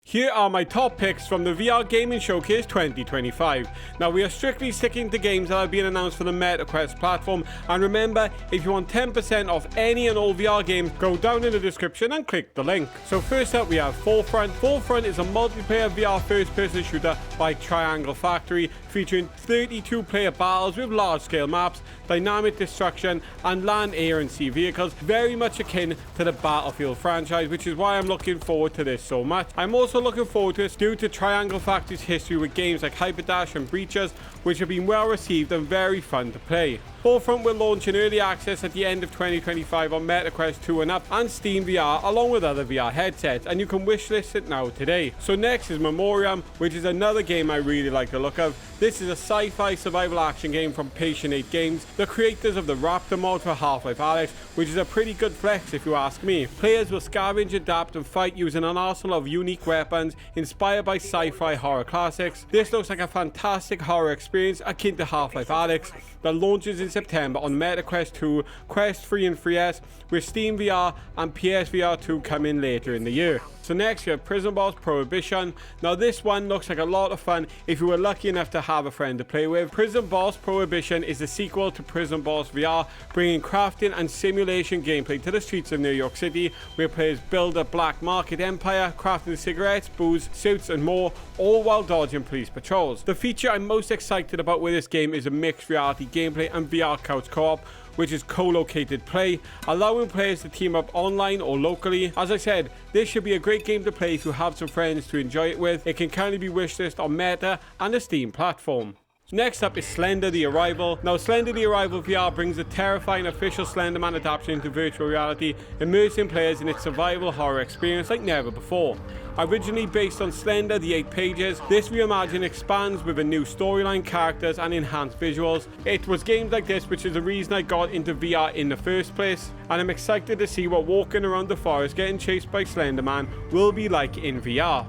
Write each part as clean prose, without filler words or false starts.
Here are my top picks from the VR Gaming Showcase 2025. Now, we are strictly sticking to games that have been announced for the MetaQuest platform, and remember, if you want 10% off any and all VR games, go down in the description and click the link. So first up, we have Forefront. Forefront is a multiplayer VR first-person shooter by Triangle Factory, featuring 32 player battles with large-scale maps, dynamic destruction, and land, air, and sea vehicles, very much akin to the Battlefield franchise, which is why I'm looking forward to this so much. I'm also looking forward to it due to Triangle Factory's history with games like Hyperdash and Breaches, which have been well received and very fun to play. Forefront will launch in early access at the end of 2025 on MetaQuest 2 and up and SteamVR, along with other VR headsets, and you can wishlist it now today. So next is Memoriam, which is another game I really like the look of. This is a sci-fi survival action game from Patient 8 Games, the creators of the Rapture mod for Half-Life Alyx, which is a pretty good flex if you ask me. Players will scavenge, adapt, and fight using an arsenal of unique weapons inspired by sci-fi horror classics. This looks like a fantastic horror experience akin to Half-Life Alyx that launches in September on MetaQuest 2, Quest 3 and 3S, with SteamVR and PSVR 2 coming later in the year. So next we have Prison Boss Prohibition. Now this one looks like a lot of fun if you were lucky enough to have a friend to play with. Prison Boss Prohibition is the sequel to Prison Boss VR, bringing crafting and simulation gameplay to the streets of New York City, where players build a black market empire, crafting cigarettes, booze, suits and more, all while dodging police patrols. The feature I'm most excited about with this game is a mixed reality gameplay and VR couch co-op, which is co-located play, allowing players to team up online or locally. As I said, this should be a great game to play if you have some friends to enjoy it with. It can currently be wishlisted on Meta and the Steam platform. Next up is Slender the Arrival. Now, Slender the Arrival VR brings a terrifying official Slender Man adaptation into virtual reality, immersing players in its survival horror experience like never before. Originally based on Slender the 8 Pages, this reimagining expands with a new storyline, characters, and enhanced visuals. It was games like this which is the reason I got into VR in the first place, and I'm excited to see what walking around the forest getting chased by Slender Man will be like in VR.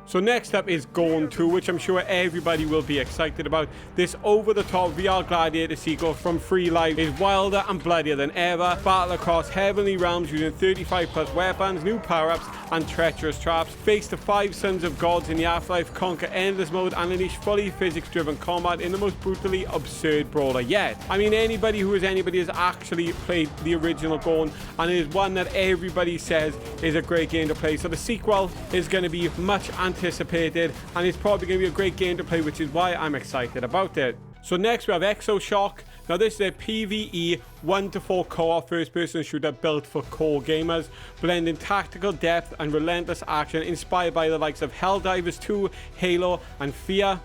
So next up is Gorn 2, which I'm sure everybody will be excited about. This over-the-top VR gladiator sequel from Free Live is wilder and bloodier than ever. Battle across heavenly realms using 35 plus weapons, new power-ups, and treacherous traps. Face the 5 sons of gods in the afterlife, conquer endless mode, and unleash fully physics-driven combat in the most brutally absurd brawler yet. I mean, anybody has actually played the original Gorn, and it is one that everybody says is a great game to play. So the sequel is going to be much anticipated, and it's probably going to be a great game to play, which is why I'm excited about it. So next we have Exoshock. Now this is a PvE 1 to 4 co-op first-person shooter built for core gamers, blending tactical depth and relentless action inspired by the likes of Helldivers 2, Halo, and Fear.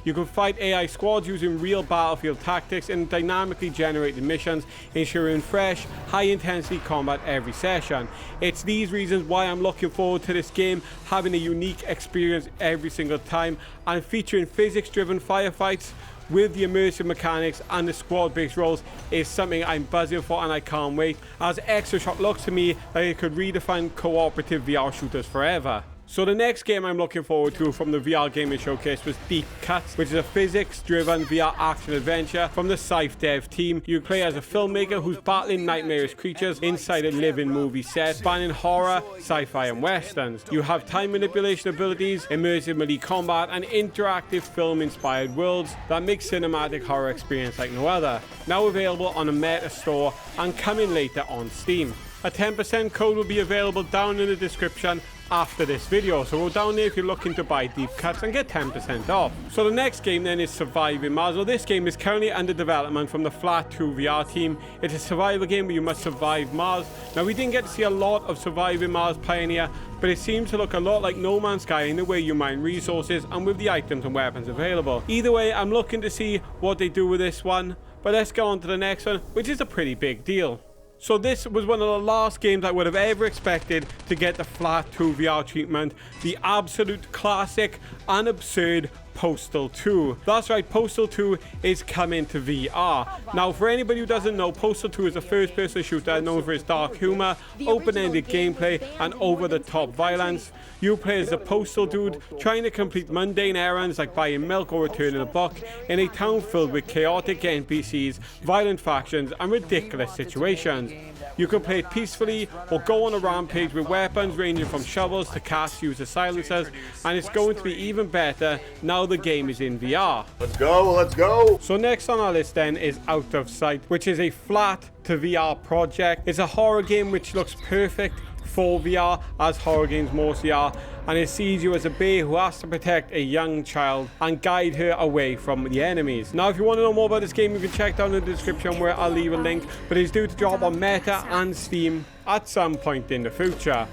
You can fight AI squads using real battlefield tactics and dynamically generated missions, ensuring fresh, high-intensity combat every session. It's these reasons why I'm looking forward to this game having a unique experience every single time, and featuring physics-driven firefights with the immersive mechanics and the squad-based roles is something I'm buzzing for, and I can't wait, as Exoshock looks to me like it could redefine cooperative VR shooters forever. So the next game I'm looking forward to from the VR Gaming Showcase was Deep Cuts, which is a physics-driven VR action-adventure from the Scythe dev team. You play as a filmmaker who's battling nightmarish creatures inside a living movie set, spanning horror, sci-fi, and westerns. You have time manipulation abilities, immersive melee combat, and interactive film-inspired worlds that make cinematic horror experience like no other. Now available on a Meta store and coming later on Steam. A 10% code will be available down in the description after this video, so go down there if you're looking to buy Deep Cuts and get 10% off. So the next game then is Surviving Mars. Now this game is currently under development from the Flat 2 VR team. It's a survival game where you must survive Mars. Now we didn't get to see a lot of Surviving Mars Pioneer, but it seems to look a lot like No Man's Sky in the way you mine resources and with the items and weapons available. Either way, I'm looking to see what they do with this one, but let's go on to the next one, which is a pretty big deal. So this was one of the last games I would have ever expected to get the Flat 2 VR treatment, the absolute classic and absurd Postal 2. That's right, Postal 2 is coming to VR. Now, for anybody who doesn't know, Postal 2 is a first-person shooter known for its dark humor, open-ended gameplay, and over-the-top violence. You play as a postal dude trying to complete mundane errands like buying milk or returning a book in a town filled with chaotic NPCs, violent factions, and ridiculous situations. You can play it peacefully or go on a rampage with weapons ranging from shovels to cast user silencers, and it's going to be even better now the game is in VR. Let's go, let's go! So next on our list then is Out of Sight, which is a flat to VR project. It's a horror game which looks perfect for VR, as horror games mostly are, and it sees you as a bear who has to protect a young child and guide her away from the enemies. Now if you want to know more about this game, you can check down in the description where I'll leave a link, but it's due to drop on Meta and Steam at some point in the future.